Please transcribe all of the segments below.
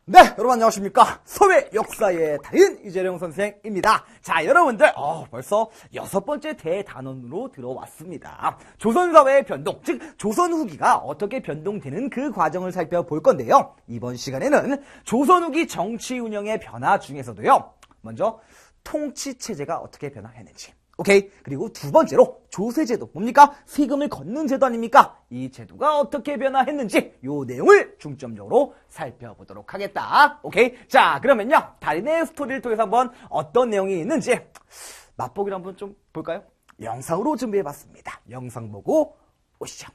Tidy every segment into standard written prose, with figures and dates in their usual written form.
네, 여러분 안녕하십니까. 소외 역사의 달인 이재령 선생입니다. 자, 여러분들 벌써 6번째 대단원으로 들어왔습니다. 조선사회의 변동, 즉 조선 후기가 어떻게 변동되는 그 과정을 살펴볼 건데요. 이번 시간에는 조선 후기 정치 운영의 변화 중에서도요, 먼저 통치체제가 어떻게 변화했는지, 오케이. 그리고 두 번째로 조세제도, 뭡니까? 세금을 걷는 제도 아닙니까? 이 제도가 어떻게 변화했는지 요 내용을 중점적으로 살펴보도록 하겠다. 오케이. 자, 그러면요, 달인의 스토리를 통해서 한번 어떤 내용이 있는지 맛보기를 한번 좀 볼까요? 영상으로 준비해봤습니다. 영상 보고 오시죠.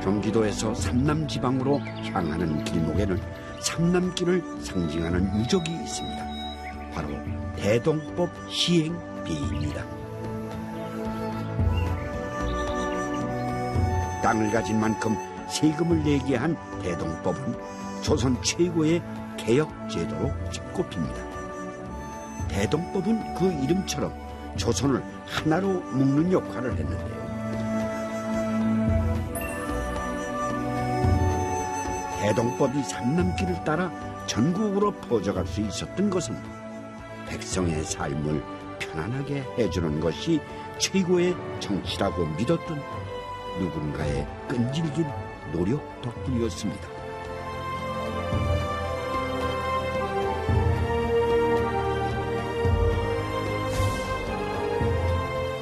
경기도에서 삼남지방으로 향하는 길목에는 삼남길을 상징하는 유적이 있습니다. 바로 대동법 시행비입니다. 땅을 가진 만큼 세금을 내게 한 대동법은 조선 최고의 개혁제도로 집꼽힙니다. 대동법은 그 이름처럼 조선을 하나로 묶는 역할을 했는데요. 대동법이 삼남길을 따라 전국으로 퍼져갈 수 있었던 것은 백성의 삶을 편안하게 해주는 것이 최고의 정치라고 믿었던 누군가의 끈질긴 노력 덕분이었습니다.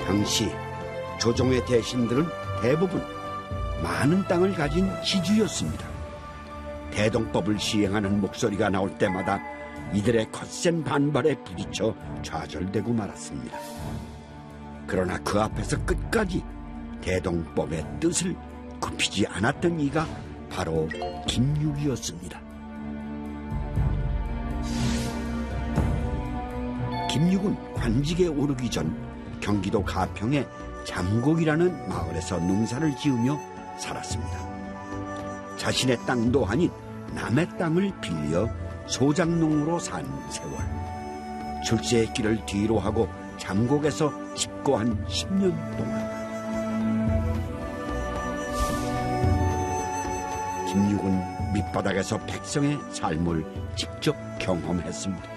당시 조정의 대신들은 대부분 많은 땅을 가진 지주였습니다. 대동법을 시행하는 목소리가 나올 때마다 이들의 거센 반발에 부딪혀 좌절되고 말았습니다. 그러나 그 앞에서 끝까지 대동법의 뜻을 굽히지 않았던 이가 바로 김육이었습니다. 김육은 관직에 오르기 전 경기도 가평의 잠곡이라는 마을에서 농사를 지으며 살았습니다. 자신의 땅도 아닌 남의 땅을 빌려 소장농으로 산 세월, 출세의 길을 뒤로 하고 잠곡에서 집거한 10년 동안 김육은 밑바닥에서 백성의 삶을 직접 경험했습니다.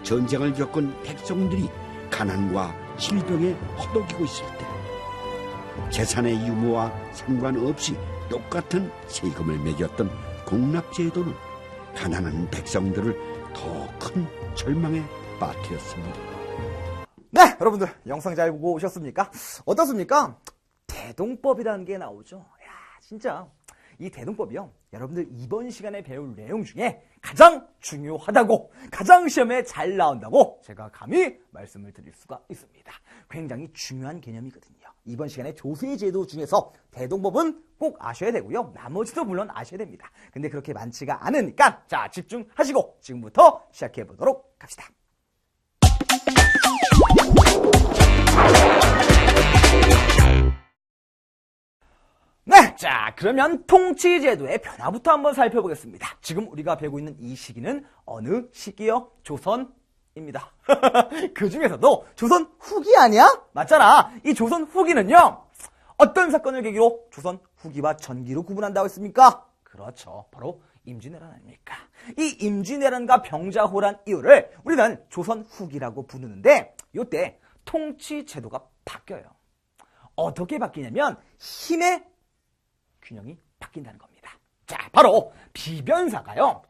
전쟁을 겪은 백성들이 가난과 질병에 허덕이고 있을 때 재산의 유무와 상관없이 똑같은 세금을 매겼던 공납제도는 가난한 백성들을 더 큰 절망에 빠뜨렸습니다. 네, 여러분들 영상 잘 보고 오셨습니까? 어떻습니까? 대동법이라는 게 나오죠. 야, 진짜 이 대동법이요, 여러분들 이번 시간에 배울 내용 중에 가장 중요하다고, 가장 시험에 잘 나온다고 제가 감히 말씀을 드릴 수가 있습니다. 굉장히 중요한 개념이거든요. 이번 시간에 조세제도 중에서 대동법은 꼭 아셔야 되고요, 나머지도 물론 아셔야 됩니다. 근데 그렇게 많지가 않으니까 자, 집중하시고 지금부터 시작해 보도록 합시다. 네, 자, 그러면 통치제도의 변화부터 한번 살펴보겠습니다. 지금 우리가 배우고 있는 이 시기는 어느 시기요? 조선입니다. 그 중에서도 조선 후기 아니야? 맞잖아. 이 조선 후기는요, 어떤 사건을 계기로 조선 후기와 전기로 구분한다고 했습니까? 그렇죠. 바로 임진왜란 아닙니까? 이 임진왜란과 병자호란 이후를 우리는 조선 후기라고 부르는데, 이때 통치제도가 바뀌어요. 어떻게 바뀌냐면 힘의 균형이 바뀐다는 겁니다. 자, 바로 비변사가요,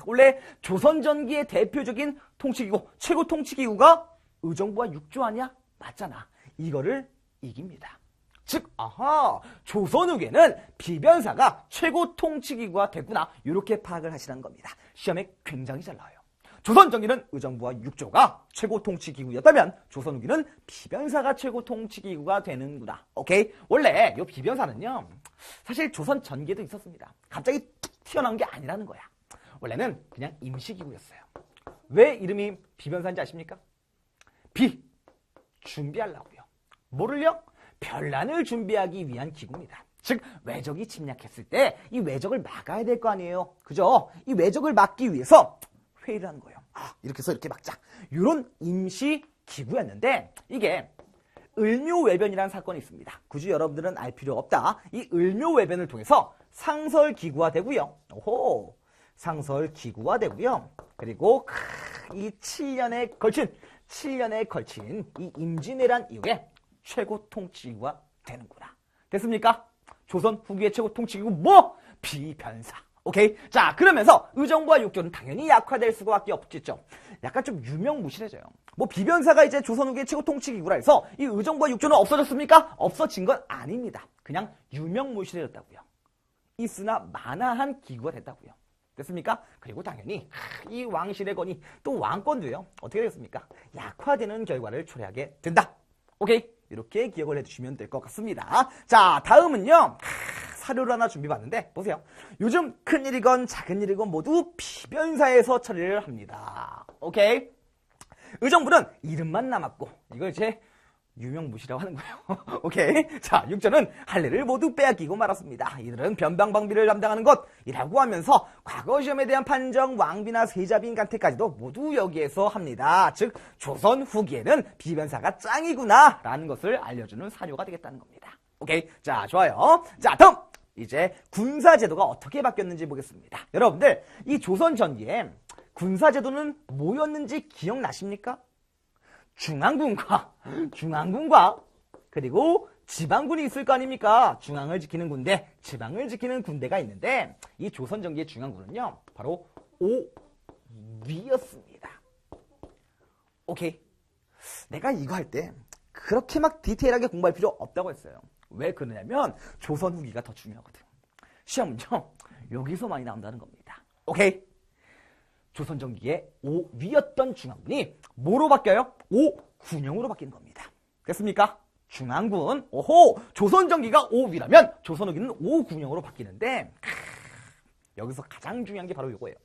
원래 조선 전기의 대표적인 통치기구, 최고 통치기구가 의정부와 육조 아니야? 맞잖아. 이거를 이깁니다. 즉, 조선 후기에는 비변사가 최고 통치기구가 됐구나, 이렇게 파악을 하시라는 겁니다. 시험에 굉장히 잘 나와요. 조선 전기는 의정부와 육조가 최고 통치기구였다면 조선 후기는 비변사가 최고 통치기구가 되는구나. 오케이? 원래 이 비변사는요, 사실 조선 전기에도 있었습니다. 갑자기 툭 튀어나온 게 아니라는 거야. 원래는 그냥 임시기구였어요. 왜 이름이 비변사인지 아십니까? 준비하려고요. 뭐를요? 변란을 준비하기 위한 기구입니다. 즉 외적이 침략했을 때 이 외적을 막아야 될 거 아니에요. 그죠? 이 외적을 막기 위해서 회의를 하는 거예요. 이렇게 해서 이렇게 막자. 이런 임시 기구였는데 이게 을묘외변이라는 사건이 있습니다. 굳이 여러분들은 알 필요 없다. 이 을묘외변을 통해서 상설기구화되고요. 오호, 상설기구화되고요. 그리고 이 7년에 걸친 이 임진왜란 이후에 최고 통치기구가 되는구나. 됐습니까? 조선 후기의 최고 통치기구 뭐? 비변사. 오케이? 자, 그러면서 의정부와 육조는 당연히 약화될 수밖에 없겠죠. 약간 좀 유명무실해져요. 뭐 비변사가 이제 조선 후기의 최고 통치기구라 해서 이 의정부와 육조는 없어졌습니까? 없어진 건 아닙니다. 그냥 유명무실해졌다고요. 있으나 만화한 기구가 됐다고요. 됐습니까? 그리고 당연히 이 왕실의 권위 또 왕권도요. 어떻게 됐습니까? 약화되는 결과를 초래하게 된다. 오케이? 이렇게 기억을 해주시면 될 것 같습니다. 자, 다음은요. 사료를 하나 준비봤는데 보세요. 요즘 큰일이건 작은일이건 모두 비변사에서 처리를 합니다. 오케이? 의정부는 이름만 남았고 이걸 이제 유명무시라고 하는 거예요. 오케이? 자, 육조는 할례를 모두 빼앗기고 말았습니다. 이들은 변방방비를 담당하는 것이라고 하면서 과거 시험에 대한 판정, 왕비나 세자빈 간택까지도 모두 여기에서 합니다. 즉 조선 후기에는 비변사가 짱이구나 라는 것을 알려주는 사료가 되겠다는 겁니다. 오케이? 자, 좋아요. 자, 다음! 이제 군사제도가 어떻게 바뀌었는지 보겠습니다. 여러분들, 이 조선 전기에 군사제도는 뭐였는지 기억나십니까? 중앙군과 그리고 지방군이 있을 거 아닙니까? 중앙을 지키는 군대, 지방을 지키는 군대가 있는데 이 조선 전기의 중앙군은요, 바로 오위였습니다. 오케이. 내가 이거 할 때 그렇게 막 디테일하게 공부할 필요 없다고 했어요. 왜 그러냐면 조선 후기가 더 중요하거든. 시험은요, 여기서 많이 나온다는 겁니다. 오케이? 조선 전기의 5위였던 중앙군이 뭐로 바뀌어요? 5군영으로 바뀌는 겁니다. 됐습니까? 중앙군, 오호! 조선 전기가 5위라면 조선 후기는 5군영으로 바뀌는데 여기서 가장 중요한 게 바로 이거예요.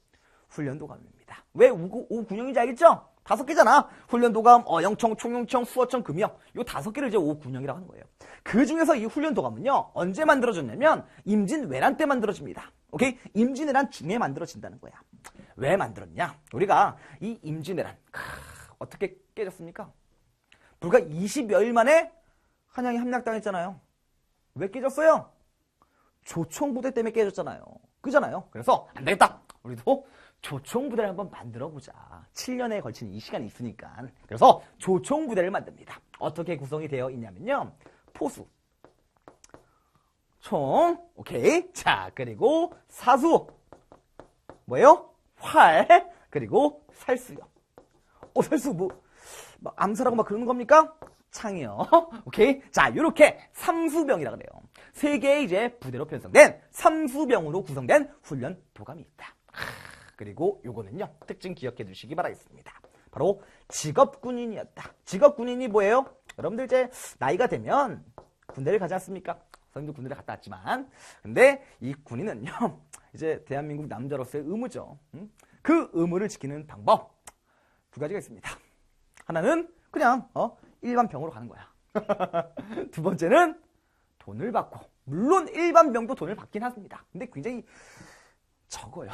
훈련도감입니다. 왜 5군영인지 알겠죠? 5개잖아. 훈련도감, 어영청, 총영청, 수어청, 금영. 요 5개를 이제 5군영이라고 하는 거예요. 그 중에서 이 훈련도감은요, 언제 만들어졌냐면 임진왜란 때 만들어집니다. 오케이? 임진왜란 중에 만들어진다는 거야. 왜 만들었냐? 우리가 이 임진왜란 어떻게 깨졌습니까? 불과 20여일 만에 한양이 함락당했잖아요. 왜 깨졌어요? 조총부대 때문에 깨졌잖아요. 그잖아요. 그래서 안 되겠다. 우리도 조총부대를 한번 만들어보자. 7년에 걸친 이 시간이 있으니까. 그래서 조총부대를 만듭니다. 어떻게 구성이 되어 있냐면요. 포수, 총, 오케이. 자, 그리고 사수, 뭐예요? 활, 그리고 살수요. 살수 뭐 암살하고 막 그러는 겁니까? 창이요. 오케이. 자, 요렇게 삼수병이라 그래요. 3개의 이제 부대로 편성된 삼수병으로 구성된 훈련 도감이 있다. 그리고 요거는요, 특징 기억해 두시기 바라겠습니다. 바로 직업군인이었다. 직업군인이 뭐예요? 여러분들 이제 나이가 되면 군대를 가지 않습니까? 선생님도 군대를 갔다 왔지만, 근데 이 군인은요, 이제 대한민국 남자로서의 의무죠. 그 의무를 지키는 방법 2가지가 있습니다. 하나는 그냥 일반 병으로 가는 거야. 2번째는 돈을 받고, 물론 일반 병도 돈을 받긴 합니다. 근데 굉장히 적어요.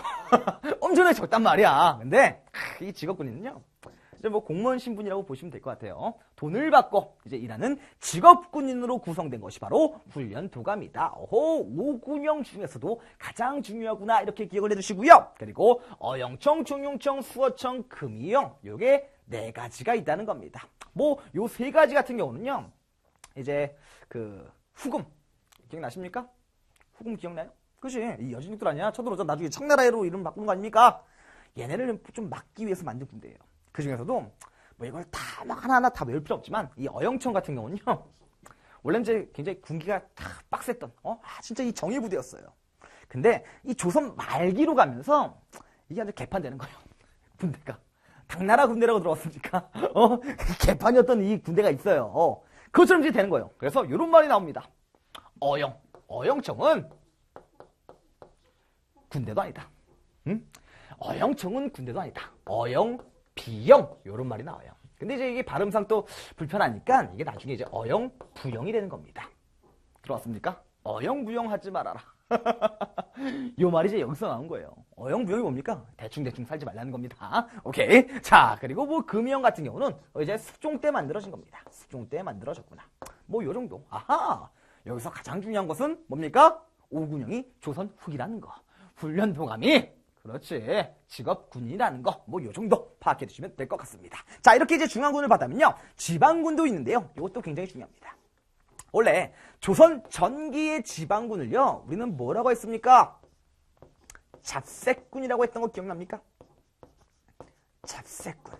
엄청나게 적단 말이야. 근데 이 직업군인은요, 이제 뭐 공무원 신분이라고 보시면 될 것 같아요. 돈을 받고 이제 일하는 직업군인으로 구성된 것이 바로 훈련도감이다. 오호, 5군영 중에서도 가장 중요하구나, 이렇게 기억을 해두시고요. 그리고 어영청, 총영청, 수어청, 금이영, 요게 4가지가 있다는 겁니다. 뭐 요 3가지 같은 경우는요, 이제 그 후금 기억나십니까? 후금 기억나요? 그치? 이 여진족들 아니야? 쳐들어오자 나중에 청나라로 이름 바꾸는 거 아닙니까? 얘네를 좀 막기 위해서 만든 군대예요. 그 중에서도 뭐 이걸 다 막 하나하나 다 외울 필요 없지만 이 어영청 같은 경우는요, 원래 이제 굉장히 군기가 다 빡셌던 진짜 이 정예부대였어요. 근데 이 조선 말기로 가면서 이게 아주 개판되는 거예요. 군대가 당나라 군대라고 들어왔으니까 개판이었던 이 군대가 있어요. 그것처럼 이제 되는 거예요. 그래서 이런 말이 나옵니다. 어영청은 군대도 아니다. 어영청은 군대도 아니다. 어영, 비영, 요런 말이 나와요. 근데 이제 이게 발음상 또 불편하니까 이게 나중에 이제 어영, 부영이 되는 겁니다. 들어왔습니까? 어영부영하지 말아라. 요 말이 이제 여기서 나온 거예요. 어영부영이 뭡니까? 대충대충 살지 말라는 겁니다. 오케이. 자, 그리고 뭐 금이형 같은 경우는 이제 수종 때 만들어진 겁니다. 수종 때 만들어졌구나. 뭐 요 정도. 아하. 여기서 가장 중요한 것은 뭡니까? 오군형이 조선 후기라는 거. 훈련 도감이 그렇지. 직업 군인이라는 거. 뭐 요 정도 파악해 두시면 될 것 같습니다. 자, 이렇게 이제 중앙군을 받으면요. 지방군도 있는데요. 이것도 굉장히 중요합니다. 원래 조선 전기의 지방군을요. 우리는 뭐라고 했습니까? 잡색군이라고 했던 거 기억납니까? 잡색군.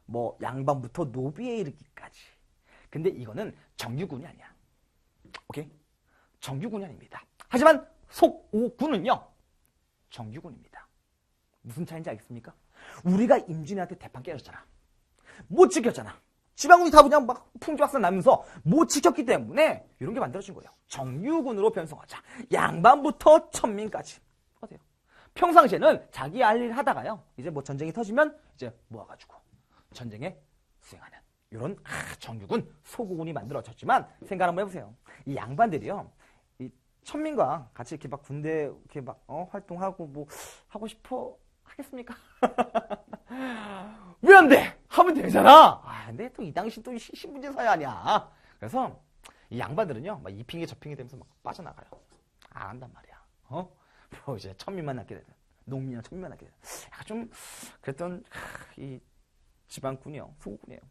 뭐 양반부터 노비에 이르기까지. 근데 이거는 정규군이 아니야. 오케이? 정규군이 아닙니다. 하지만 속오군은요. 정규군입니다. 무슨 차이인지 알겠습니까? 우리가 임진왜란때 대판 깨졌잖아. 못 지켰잖아. 지방군이 다 그냥 막 풍조박산 나면서 못 지켰기 때문에 이런 게 만들어진 거예요. 정규군으로 변성하자. 양반부터 천민까지. 어때요? 평상시에는 자기 할 일 하다가요. 이제 뭐 전쟁이 터지면 이제 모아가지고 전쟁에 수행하는 이런 정규군, 소구군이 만들어졌지만 생각 한번 해보세요. 이 양반들이요. 이 천민과 같이 이렇게 막 군대 이렇게 막 활동하고 뭐 하고 싶어 하겠습니까? 왜 안 돼? 하면 되잖아. 근데 또 이 당시 또 신분제 사회 아니야. 그래서 이 양반들은요, 막 이 핑계 저 핑계 되면서 막 빠져나가요. 안 한단 말이야. 뭐 이제 천민만 낳게 되든 농민이랑 천민만 낳게 되든 약간 좀 그랬던 이 지방군이요, 소군이에요.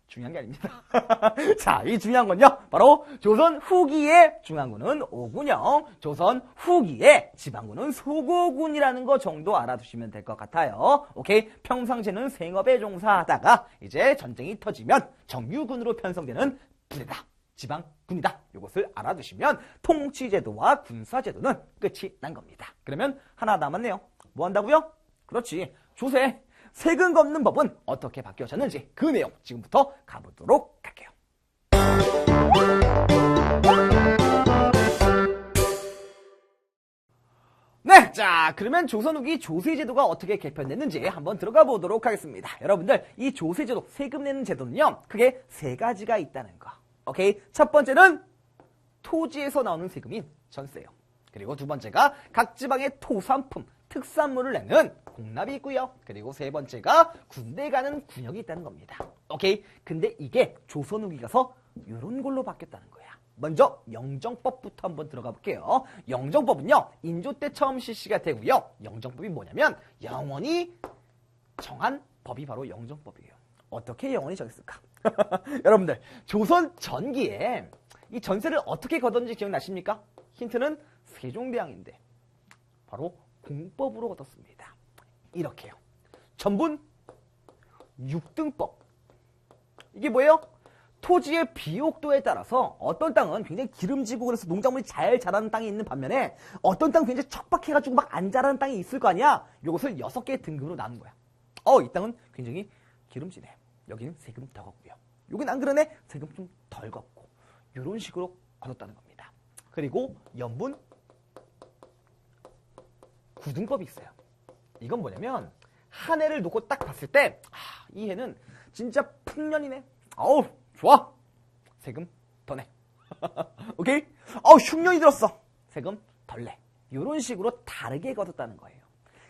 중요한 게 아닙니다. 자, 이 중요한 건요, 바로 조선 후기의 중앙군은 오군형, 조선 후기의 지방군은 소고군이라는 거 정도 알아두시면 될 것 같아요. 오케이? 평상시에는 생업에 종사하다가 이제 전쟁이 터지면 정규군으로 편성되는 부대다. 지방군이다. 이것을 알아두시면 통치제도와 군사제도는 끝이 난 겁니다. 그러면 하나 남았네요. 뭐 한다고요? 그렇지. 조세. 세금 걷는 법은 어떻게 바뀌어졌는지 그 내용 지금부터 가보도록 할게요. 네, 자 그러면 조선 후기 조세제도가 어떻게 개편됐는지 한번 들어가 보도록 하겠습니다. 여러분들 이 조세제도 세금 내는 제도는요 크게 세 가지가 있다는 거. 오케이, 첫 번째는 토지에서 나오는 세금인 전세요. 그리고 두 번째가 각 지방의 토산품, 특산물을 내는 공납이 있고요. 그리고 세 번째가 군대 가는 군역이 있다는 겁니다. 오케이? 근데 이게 조선 후기 가서 이런 걸로 바뀌었다는 거야. 먼저 영정법부터 한번 들어가 볼게요. 영정법은요. 인조 때 처음 실시가 되고요. 영정법이 뭐냐면 영원히 정한 법이 바로 영정법이에요. 어떻게 영원히 정했을까? 여러분들 조선 전기에 이 전세를 어떻게 걷었는지 기억나십니까? 힌트는 세종대왕인데 바로 공법으로 걷었습니다. 이렇게요. 전분 6등법. 이게 뭐예요? 토지의 비옥도에 따라서 어떤 땅은 굉장히 기름지고 그래서 농작물이 잘 자라는 땅이 있는 반면에 어떤 땅은 굉장히 척박해가지고 막 안 자라는 땅이 있을 거 아니야? 이것을 6개의 등급으로 나눈 거야. 이 땅은 굉장히 기름지네. 여기는 세금 더 걷고요. 여긴 안 그러네? 세금 좀 덜 걷고. 이런 식으로 걷었다는 겁니다. 그리고 연분 9등법이 있어요. 이건 뭐냐면 한 해를 놓고 딱 봤을 때 이 해는 진짜 풍년이네. 어우 좋아. 세금 더 내. 오케이? 흉년이 들었어. 세금 덜 내. 이런 식으로 다르게 걷었다는 거예요.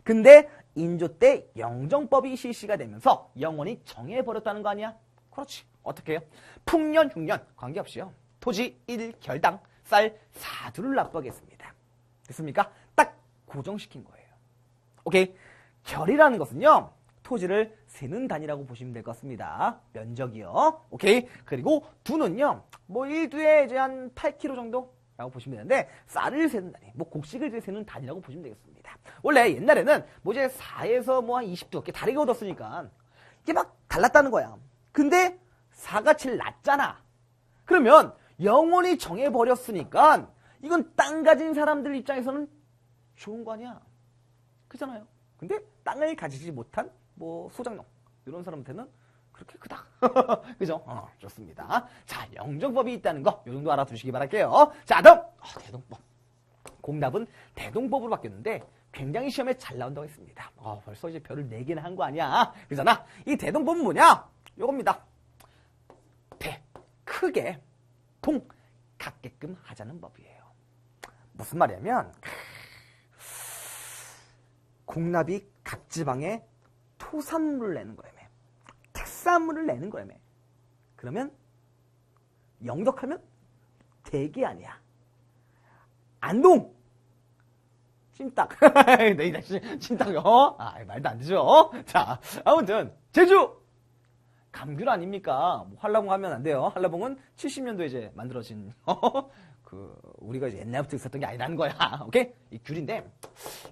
근데 인조 때 영정법이 실시가 되면서 영원히 정해버렸다는 거 아니야? 그렇지. 어떻게 해요? 풍년, 흉년 관계없이요. 토지 1결당 쌀 4두를 납부하겠습니다. 됐습니까? 딱 고정시킨 거예요. 오케이? 결이라는 것은요. 토지를 세는 단위라고 보시면 될 것 같습니다. 면적이요. 오케이? 그리고 두는요. 뭐 1두에 이제 한 8kg 정도? 라고 보시면 되는데 쌀을 세는 단위, 뭐 곡식을 세는 단위라고 보시면 되겠습니다. 원래 옛날에는 뭐 이제 4에서 뭐 한 20도 이렇게 다르게 얻었으니까 이게 막 달랐다는 거야. 근데 4가 제일 낮잖아. 그러면 영원히 정해버렸으니까 이건 땅 가진 사람들 입장에서는 좋은 거 아니야. 그잖아요. 근데 땅을 가지지 못한 뭐 소작농 이런 사람한테는 그렇게 크다. 그죠? 좋습니다. 자, 영정법이 있다는 거, 요 정도 알아두시기 바랄게요. 자, 다음! 대동법. 공납은 대동법으로 바뀌었는데, 굉장히 시험에 잘 나온다고 했습니다. 벌써 이제 별을 4개나 한 거 아니야. 그잖아? 이 대동법은 뭐냐? 요겁니다. 크게, 동, 갖게끔 하자는 법이에요. 무슨 말이냐면 공납이 각 지방에 토산물을 내는 거라며. 특산물을 내는 거라며. 그러면 영덕하면 대게 아니야. 안동 찜닭. 네, 찜닭요. 말도 안 되죠. 자, 아무튼 제주 감귤 아닙니까? 뭐 한라봉 하면 안 돼요. 한라봉은 70년도에 이제 만들어진 우리가 이제 옛날부터 있었던 게 아니라는 거야. 오케이? 이 귤인데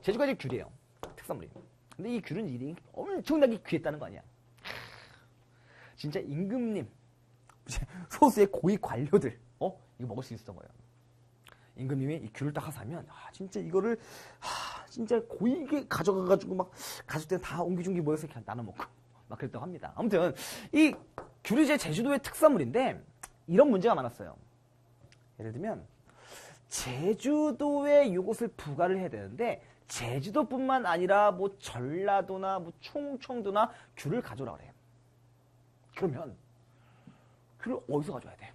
제주가 이제 귤이에요. 특산물이. 근데 이 귤은 일이 엄청나게 귀했다는 거 아니야. 진짜 임금님, 소수의 고위 관료들, 이거 먹을 수 있었던 거예요. 임금님이 이 귤을 딱 사면, 진짜 이거를, 진짜 고이게 가져가가지고 막 가족들 다 옹기종기 모여서 이렇게 나눠 먹고 막 그랬다고 합니다. 아무튼 이 귤이 이제 제주도의 특산물인데 이런 문제가 많았어요. 예를 들면 제주도에 이것을 부과를 해야 되는데 제주도뿐만 아니라 뭐 전라도나 뭐 충청도나 귤을 가져오라 그래요. 그러면 귤을 어디서 가져와야 돼?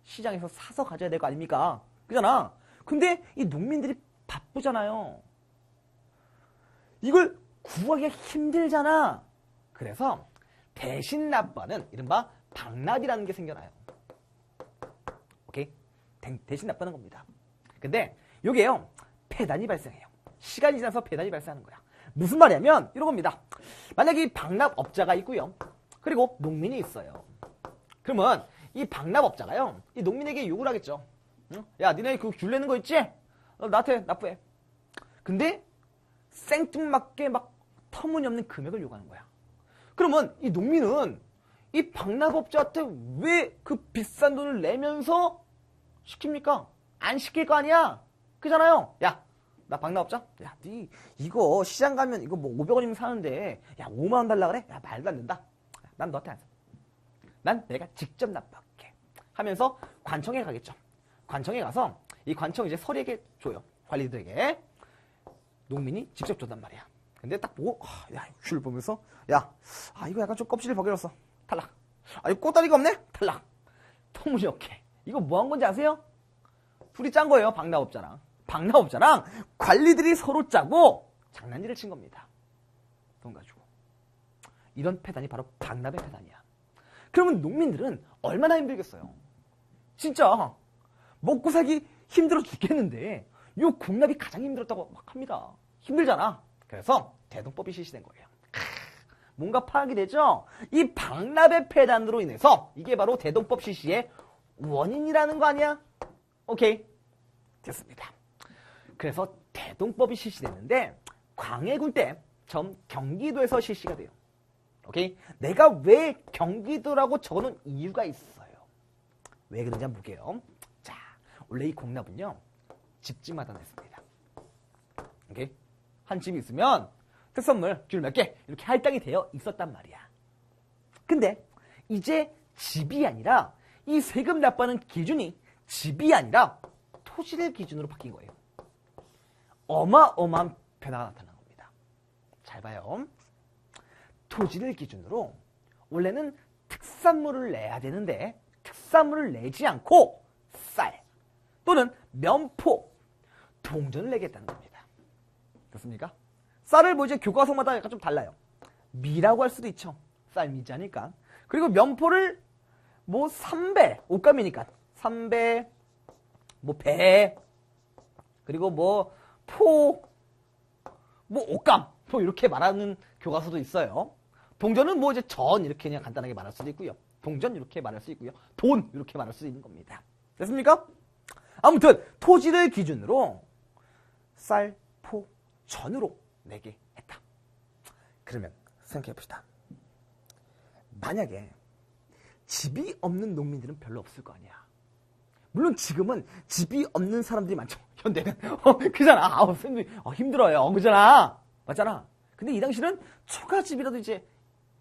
시장에서 사서 가져야 될 거 아닙니까? 그잖아. 근데 이 농민들이 바쁘잖아요. 이걸 구하기가 힘들잖아. 그래서 대신 납부하는 이른바 방납이라는 게 생겨나요. 오케이? 대신 납부하는 겁니다. 근데 요게요, 폐단이 발생해요. 시간이 지나서 폐단이 발생하는 거야. 무슨 말이냐면 이런 겁니다. 만약에 이 방납업자가 있고요. 그리고 농민이 있어요. 그러면 이 방납업자가요, 이 농민에게 요구를 하겠죠. 야, 니네 그 귤 내는 거 있지? 나한테 납부해. 근데 생뚱맞게 막 터무니없는 금액을 요구하는 거야. 그러면 이 농민은 이 방납업자한테 왜 그 비싼 돈을 내면서 시킵니까? 안 시킬 거 아니야? 그잖아요. 야, 나 방납업자? 야, 니 이거 시장 가면 이거 뭐 500원이면 사는데 야, 5만 원 달라 그래? 야, 말도 안 된다. 난 너한테 안 사. 난 내가 직접 납부할게. 하면서 관청에 가겠죠. 관청에 가서 이 관청 이제 서리에게 줘요. 관리들에게. 농민이 직접 줬단 말이야. 근데 딱 보고, 야, 귤 보면서, 야, 이거 약간 좀 껍질이 벗겨졌어. 탈락. 이거 꼬다리가 없네? 탈락. 터무니없게. 이거 뭐 한 건지 아세요? 둘이 짠 거예요, 방납업자랑. 방납업자랑 관리들이 서로 짜고 장난질을 친 겁니다. 돈 가지고. 이런 폐단이 바로 방납의 폐단이야. 그러면 농민들은 얼마나 힘들겠어요? 진짜 먹고 살기 힘들어 죽겠는데 요 공납이 가장 힘들었다고 막 합니다. 힘들잖아. 그래서 대동법이 실시된 거예요. 뭔가 파악이 되죠? 이 방납의 폐단으로 인해서 이게 바로 대동법 실시의 원인이라는 거 아니야? 오케이. 됐습니다. 그래서 대동법이 실시됐는데 광해군 때 처음 경기도에서 실시가 돼요. 오케이? 내가 왜 경기도라고 적어놓은 이유가 있어요. 왜 그런지 한번 볼게요. 자, 원래 이 공납은요, 집집마다 냈습니다. 오케이? 한 집이 있으면 특선물 귤 몇 개 이렇게 할당이 되어 있었단 말이야. 근데 이제 집이 아니라 이 세금 납부하는 기준이 집이 아니라 토지를 기준으로 바뀐 거예요. 어마어마한 변화가 나타난 겁니다. 잘 봐요. 토지를 기준으로 원래는 특산물을 내야 되는데 특산물을 내지 않고 쌀 또는 면포, 동전을 내겠다는 겁니다. 그렇습니까? 쌀을 뭐 이제 교과서마다 약간 좀 달라요. 미라고 할 수도 있죠. 쌀 미자니까. 그리고 면포를 뭐 3배, 옷감이니까 3배, 뭐 배, 그리고 뭐 포, 뭐 옷감, 뭐 이렇게 말하는 교과서도 있어요. 동전은 뭐 이제 전 이렇게 그냥 간단하게 말할 수도 있고요. 동전 이렇게 말할 수 있고요. 돈 이렇게 말할 수 있는 겁니다. 됐습니까? 아무튼 토지를 기준으로 쌀, 포, 전으로 내게 했다. 그러면 생각해봅시다. 만약에 집이 없는 농민들은 별로 없을 거 아니야. 물론 지금은 집이 없는 사람들이 많죠. 현대는. 그잖아. 힘들어요. 그잖아. 맞잖아. 근데 이 당시는 초가집이라도 이제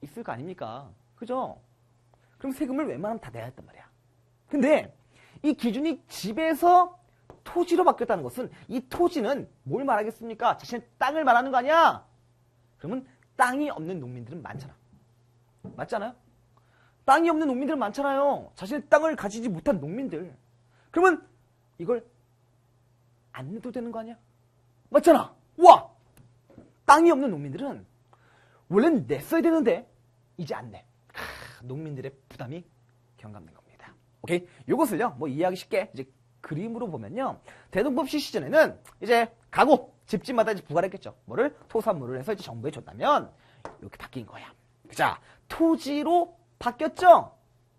있을 거 아닙니까? 그죠? 그럼 세금을 웬만하면 다 내야 했단 말이야. 근데 이 기준이 집에서 토지로 바뀌었다는 것은 이 토지는 뭘 말하겠습니까? 자신의 땅을 말하는 거 아니야? 그러면 땅이 없는 농민들은 많잖아. 맞잖아요? 땅이 없는 농민들은 많잖아요. 자신의 땅을 가지지 못한 농민들. 그러면 이걸 안 내도 되는 거 아니야? 맞잖아. 와! 땅이 없는 농민들은 원래는 냈어야 되는데 이제 안 내. 농민들의 부담이 경감된 겁니다. 오케이? 요것을요, 뭐 이해하기 쉽게 이제 그림으로 보면요. 대동법 시시전에는 이제 가구, 집집마다 이제 부과를 했겠죠. 뭐를? 토산물을 해서 이제 정부에 줬다면 이렇게 바뀐 거야. 자, 토지로 바뀌었죠?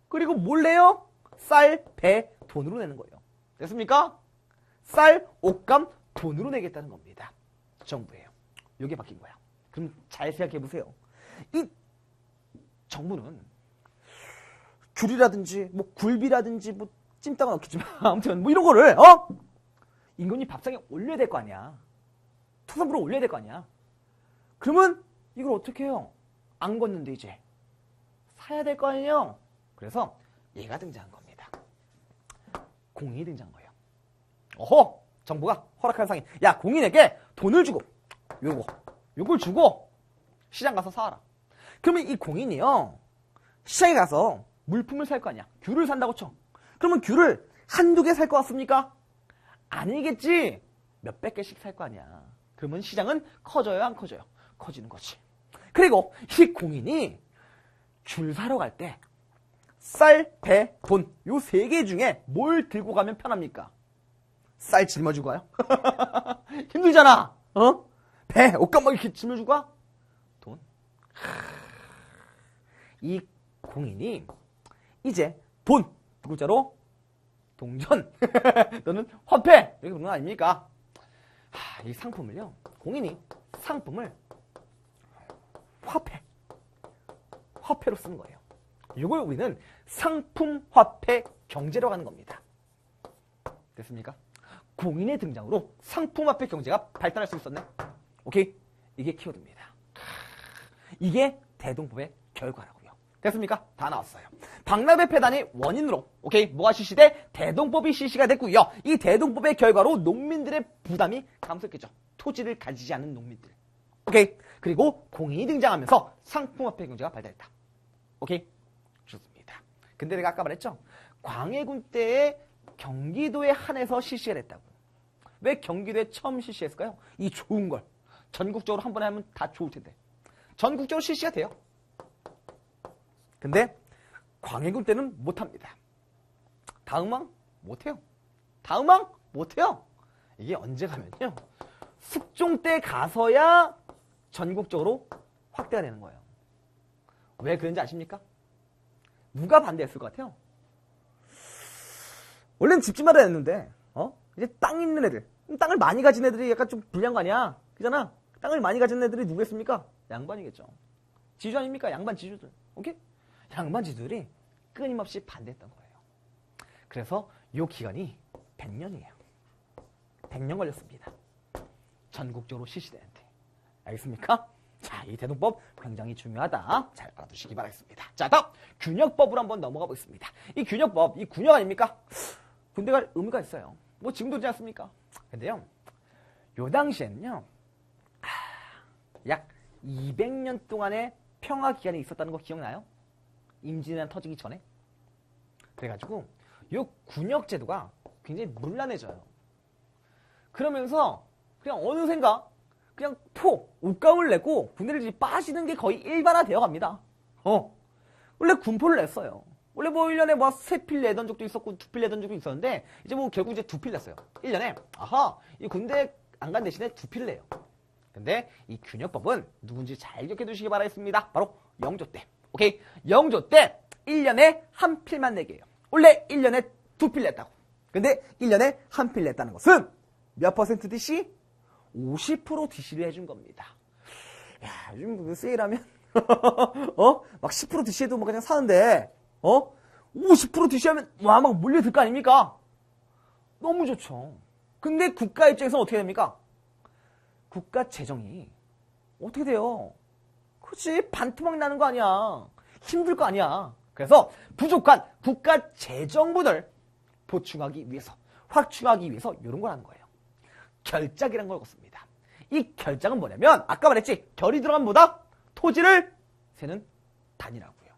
그리고 몰래요? 쌀, 배, 돈으로 내는 거예요. 됐습니까? 쌀, 옷감, 돈으로 내겠다는 겁니다. 정부예요. 이게 바뀐 거야. 그럼 잘 생각해 보세요. 이 정부는 귤이라든지 뭐 굴비라든지 뭐 찜닭은 없겠지만 아무튼 뭐 이런 거를 임금님 밥상에 올려야 될 거 아니야. 토산물을 올려야 될 거 아니야. 그러면 이걸 어떻게 해요? 안 걷는데 이제 사야 될 거 아니에요. 그래서 얘가 등장한 겁니다. 공인이 등장한 거예요. 어허! 정부가 허락한 상이, 야, 공인에게 돈을 주고 요걸 주고 시장 가서 사와라. 그러면 이 공인이요, 시장에 가서 물품을 살 거 아니야. 귤을 산다고 쳐. 그러면 귤을 한두 개 살 것 같습니까? 아니겠지. 몇백 개씩 살 거 아니야. 그러면 시장은 커져요, 안 커져요? 커지는 거지. 그리고 이 공인이 귤 사러 갈 때 쌀, 배, 돈, 요 세 개 중에 뭘 들고 가면 편합니까? 쌀 짊어지고 가요? 힘들잖아. 배, 옷감 막 이렇게 짊어지고 가? 돈? 이 공인이 이제 돈, 두 글자로 동전 또는 화폐 이렇게 부르는 거 아닙니까? 이 상품을요, 공인이 상품을 화폐로 쓰는 거예요. 이걸 우리는 상품 화폐 경제라고 하는 겁니다. 됐습니까? 공인의 등장으로 상품 화폐 경제가 발달할 수 있었네. 오케이? 이게 키워드입니다. 이게 대동법의 결과라고요. 됐습니까? 다 나왔어요. 박나래 폐단의 원인으로, 오케이, 뭐가 실시돼? 대동법이 실시가 됐고요. 이 대동법의 결과로 농민들의 부담이 감소했겠죠. 토지를 가지지 않은 농민들. 오케이? 그리고 공인이 등장하면서 상품화폐 경제가 발달했다. 오케이? 좋습니다. 근데 내가 아까 말했죠? 광해군 때에 경기도에 한해서 실시가 됐다고. 왜 경기도에 처음 실시했을까요? 이 좋은 걸. 전국적으로 한 번에 하면 다 좋을 텐데. 전국적으로 실시가 돼요. 근데 광해군 때는 못합니다. 다음왕 못해요. 다음왕 못해요. 이게 언제 가면요, 숙종 때 가서야 전국적으로 확대가 되는 거예요. 왜 그런지 아십니까? 누가 반대했을 것 같아요? 원래는 집집마다 했는데 이제 땅 있는 애들, 땅을 많이 가진 애들이 약간 좀 불리한 거 아니야? 그잖아. 땅을 많이 가진 애들이 누구겠습니까? 양반이겠죠. 지주 아닙니까? 양반 지주들. 오케이? 양반 지주들이 끊임없이 반대했던 거예요. 그래서 이 기간이 100년이에요. 100년 걸렸습니다. 전국적으로 실시되는데. 알겠습니까? 자, 이 대동법 굉장히 중요하다. 잘 알아두시기 바라겠습니다. 자, 다음 균역법으로 한번 넘어가 보겠습니다. 이 균역법, 이 균역 아닙니까? 군대가 의미가 있어요. 뭐 지금도 있지 않습니까? 근데요, 요 당시에는요, 약 200년 동안의 평화 기간이 있었다는 거 기억나요? 임진왜란 터지기 전에. 그래가지고 요 군역 제도가 굉장히 문란해져요. 그러면서 그냥 어느샌가 그냥 옷감을 내고 군대를 빠지는 게 거의 일반화되어 갑니다. 원래 군포를 냈어요. 원래 뭐 1년에 뭐 3필 내던 적도 있었고 2필 내던 적도 있었는데 이제 뭐 결국 이제 2필 냈어요. 1년에 이 군대 안 간 대신에 2필 내요. 근데 이 균역법은 누군지 잘 기억해 두시기 바라겠습니다. 바로 영조 때. 오케이? 영조 때 1년에 한 필만 내게 해요. 원래 1년에 2필 냈다고. 근데 1년에 한 필 냈다는 것은 몇 퍼센트 DC? 50% DC를 해준 겁니다. 야, 요즘 그 세일하면 막 10% DC해도 뭐 그냥 사는데 50% DC하면 와 막 몰려들 거 아닙니까? 너무 좋죠. 근데 국가 입장에서는 어떻게 됩니까? 국가 재정이 어떻게 돼요? 그렇지, 반토막 나는 거 아니야. 힘들 거 아니야. 그래서 부족한 국가 재정분을 보충하기 위해서, 확충하기 위해서 이런 걸 하는 거예요. 결작이라는 걸 걷습니다. 이 결작은 뭐냐면 아까 말했지, 결이 들어가면 뭐다? 토지를 세는 단위라고요.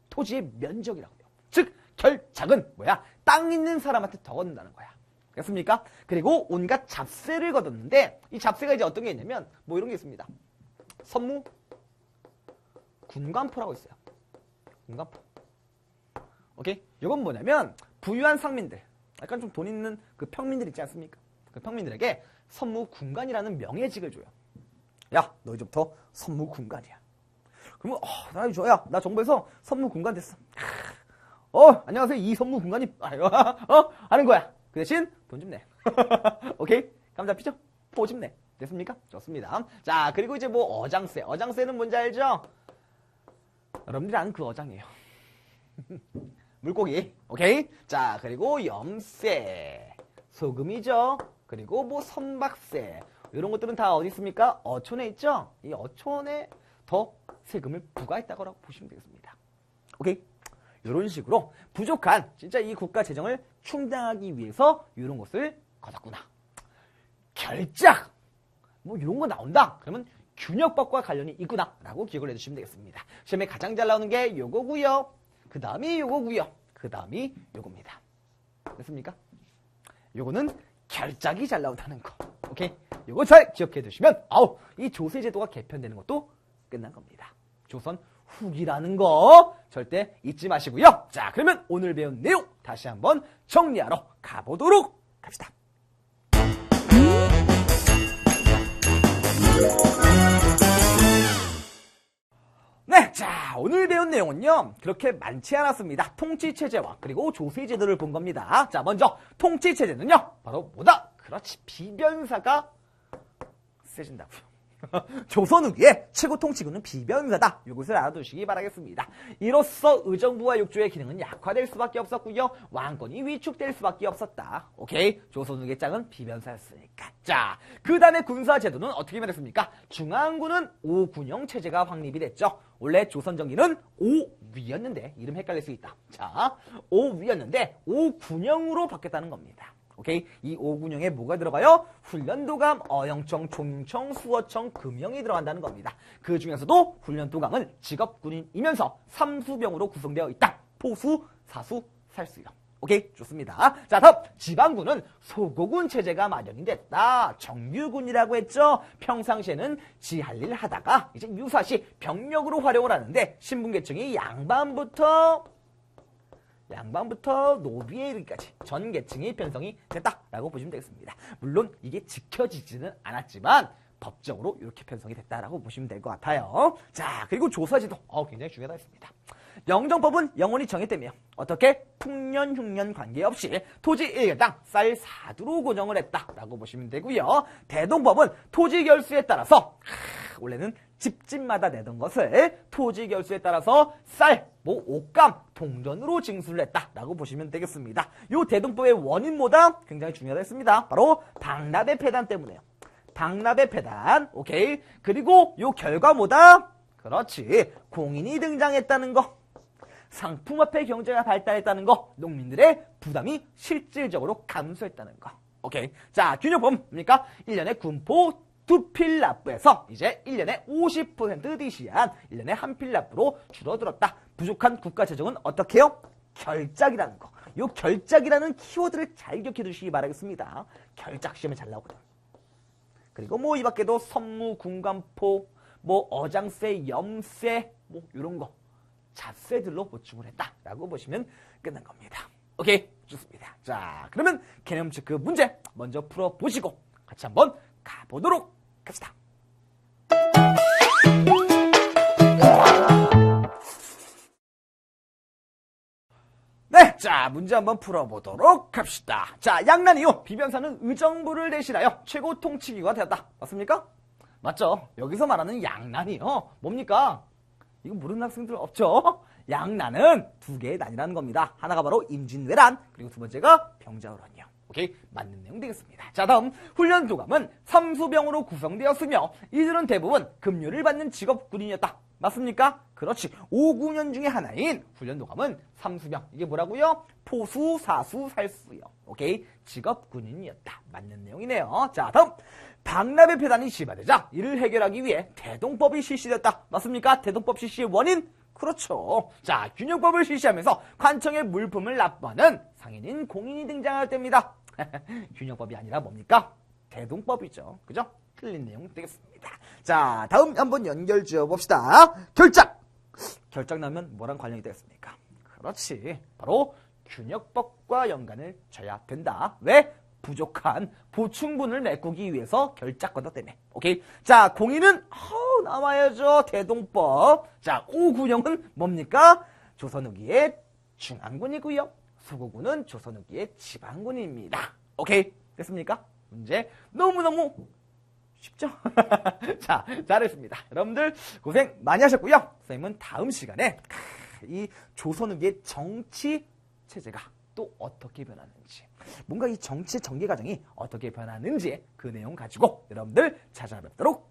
토지의 면적이라고요. 즉 결작은 뭐야? 땅 있는 사람한테 더 걷는다는 거야. 그렇습니까? 그리고 온갖 잡세를 걷었는데 이 잡세가 이제 어떤 게 있냐면 뭐 이런 게 있습니다. 선무 군관포라고 있어요. 군관포. 오케이? 이건 뭐냐면 부유한 상민들, 약간 좀 돈 있는 그 평민들 있지 않습니까? 그 평민들에게 선무군관이라는 명예직을 줘요. 야, 너 이제부터 선무군관이야. 그러면 나 이거 줘야 나 정부에서 선무군관 됐어. 안녕하세요 이 선무군관님 하는 거야. 그 대신 돈 좀 내. 오케이? 감 잡히죠? 포 좀 내. 됐습니까? 좋습니다. 자, 그리고 이제 뭐 어장세. 어장세는 뭔지 알죠? 여러분들이 아는 그 어장이에요. 물고기. 오케이? 자, 그리고 염세. 소금이죠. 그리고 뭐 선박세. 이런 것들은 다 어디 있습니까? 어촌에 있죠? 이 어촌에 더 세금을 부과했다고 보시면 되겠습니다. 오케이? 이런 식으로 부족한 진짜 이 국가 재정을 충당하기 위해서 이런 것을 걷었구나. 결작! 뭐 이런 거 나온다. 그러면 균역법과 관련이 있구나 라고 기억을 해주시면 되겠습니다. 시험에 가장 잘 나오는 게 요거고요. 그 다음이 요거고요. 그 다음이 요겁니다. 됐습니까? 요거는 결작이 잘 나온다는 거. 오케이? 요거 잘 기억해 두시면 이 조세제도가 개편되는 것도 끝난 겁니다. 조선 후기라는 거 절대 잊지 마시고요. 자, 그러면 오늘 배운 내용 다시 한번 정리하러 가보도록 합시다. 네, 자, 오늘 배운 내용은요, 그렇게 많지 않았습니다. 통치체제와 그리고 조세제도를 본 겁니다. 자, 먼저 통치체제는요, 바로 뭐다? 그렇지, 비변사가 세진다고요. 조선 후기의 최고 통치군은 비변사다. 이것을 알아두시기 바라겠습니다. 이로써 의정부와 육조의 기능은 약화될 수밖에 없었고요. 왕권이 위축될 수밖에 없었다. 오케이? 조선 후기의 짱은 비변사였으니까. 자, 그 다음에 군사제도는 어떻게 변했습니까? 중앙군은 5군영 체제가 확립이 됐죠. 원래 조선 정기는 5위였는데 이름 헷갈릴 수 있다. 자, 5위였는데 5군영으로 바뀌었다는 겁니다. 오케이? 이 5군영에 뭐가 들어가요? 훈련도감, 어영청, 총청, 수어청, 금영이 들어간다는 겁니다. 그 중에서도 훈련도감은 직업군인이면서 삼수병으로 구성되어 있다. 포수, 사수, 살수요. 오케이? 좋습니다. 자, 다음 지방군은 소고군 체제가 마련이 됐다. 정규군이라고 했죠. 평상시에는 지 할 일 하다가 이제 유사시 병력으로 활용을 하는데 신분계층이 양반부터 노비에 이르기까지 전 계층이 편성이 됐다라고 보시면 되겠습니다. 물론 이게 지켜지지는 않았지만 법적으로 이렇게 편성이 됐다라고 보시면 될 것 같아요. 자, 그리고 조사제도 굉장히 중요하다 했습니다. 영정법은 영원히 정했다며 어떻게 풍년 흉년 관계없이 토지 1개당 쌀 4두로 고정을 했다라고 보시면 되고요. 대동법은 토지 결수에 따라서 원래는 집집마다 내던 것을 토지 결수에 따라서 쌀, 옷감, 동전으로 징수를 했다라고 보시면 되겠습니다. 이 대동법의 원인 뭐다? 굉장히 중요하다 했습니다. 바로 당납의 폐단 때문에요. 당납의 폐단, 오케이. 그리고 이 결과 뭐다? 그렇지, 공인이 등장했다는 거. 상품화폐 경제가 발달했다는 거. 농민들의 부담이 실질적으로 감소했다는 거. 오케이. 자, 균형법 뭡니까? 1년에 군포 2필 납부에서 이제 1년에 50% 디시한 1년에 한 필 납부로 줄어들었다. 부족한 국가 재정은 어떻게 해요? 결작이라는 거. 이 결작이라는 키워드를 잘 기억해 두시기 바라겠습니다. 결작 시험에 잘 나오거든. 그리고 뭐 이 밖에도 선무, 군관포, 뭐 어장세, 염세, 뭐 이런 거 잡세들로 보충을 했다라고 보시면 끝난 겁니다. 오케이, 좋습니다. 자, 그러면 개념 체크 문제 먼저 풀어보시고 같이 한번 가보도록 합시다. 네, 자, 문제 한번 풀어보도록 합시다. 자, 양난 이후 비변사는 의정부를 대신하여 최고 통치기구가 되었다. 맞습니까? 맞죠? 여기서 말하는 양난이요. 뭡니까? 이거 모르는 학생들 없죠? 양난은 두 개의 난이라는 겁니다. 하나가 바로 임진왜란, 그리고 두 번째가 병자호란이요. 오케이? 맞는 내용 되겠습니다. 자, 다음 훈련도감은 삼수병으로 구성되었으며 이들은 대부분 급료를 받는 직업군인이었다. 맞습니까? 그렇지. 5군연 중에 하나인 훈련도감은 삼수병. 이게 뭐라고요? 포수, 사수, 살수요. 오케이? 직업군인이었다. 맞는 내용이네요. 자, 다음 당납의 폐단이 시바되자 이를 해결하기 위해 대동법이 실시되었다. 맞습니까? 대동법 실시의 원인? 그렇죠. 자, 균형법을 실시하면서 관청의 물품을 납부하는 상인인 공인이 등장할 때입니다. 균형법이 아니라 뭡니까? 대동법이죠. 그죠? 틀린 내용 되겠습니다. 자, 다음 한번 연결 지어봅시다. 결작! 결작 나면 뭐랑 관련이 되겠습니까? 그렇지. 바로 균형법과 연관을 져야 된다. 왜? 부족한 보충분을 메꾸기 위해서 결작권도 때문에. 오케이. 자, 공인은 나와야죠. 대동법. 자, 오군영은 뭡니까? 조선 후기의 중앙군이고요. 수구군은 조선 후기의 지방군입니다. 오케이. 됐습니까? 문제 너무너무 쉽죠? 자, 잘했습니다. 여러분들 고생 많이 하셨고요. 선생님은 다음 시간에 이 조선 후기의 정치 체제가 또 어떻게 변하는지, 뭔가 이 정치 전개 과정이 어떻게 변하는지 그 내용 가지고 여러분들 찾아뵙도록